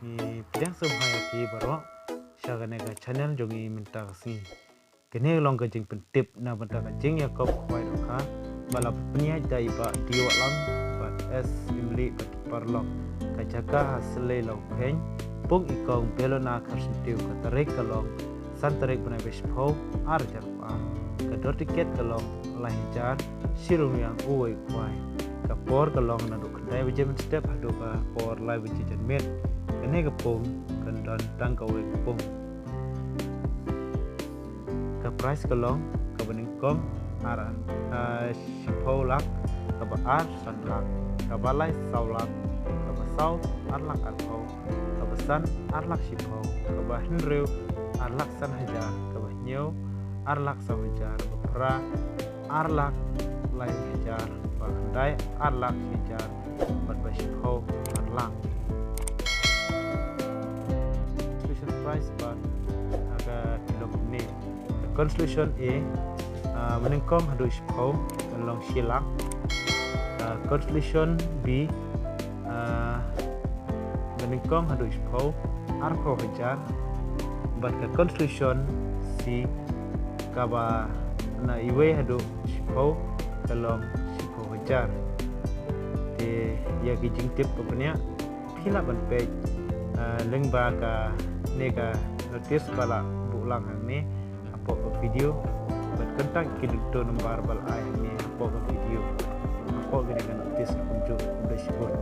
ni pedang semhaya pi baro syagane ga channel jongi minta kasi kene long ka jing pentip na benda ka Jingiakop khwai Dohkha balap penia dai ba diwa lang ba Rs10lak ba parlok ka jaga hasle long pen pung ikong belona khasintiu ka tarik kalong san tarik bana bespho ar jarpa ka dor tiket kalong lanjar sirung yang uai khwai ka por kalong na duk dai bejem step hadu ka por live bejem met kene kepung kendon tang kawe kepung ka price kalong ka bening kong ara 2tyllikali ka ba Rs10lak ka balai 2tyllikali ka ba sau Rs10lak arko ka ba san Rs10lak ka ba hinriu Rs10lak san hajar ka ba nyau Rs10lak sa hajar ka pra Rs10lak lain hajar ba dai Rs10lak hajar ba ba Rs10lak price ba aga kilo ni conclusion A menengkong hadu ispo kalong silak conclusion B menengkong hadu ispo arko hajar but ka conclusion C kaba na iwe hadu ispo kalong sipo hajar de ya ki jing tip pupnya phila ban page lengba ka nega notice bala bulang ni apa video berkontak kini tu nombor bal ai ni apa video apa gini kan notice kunjung udah sebut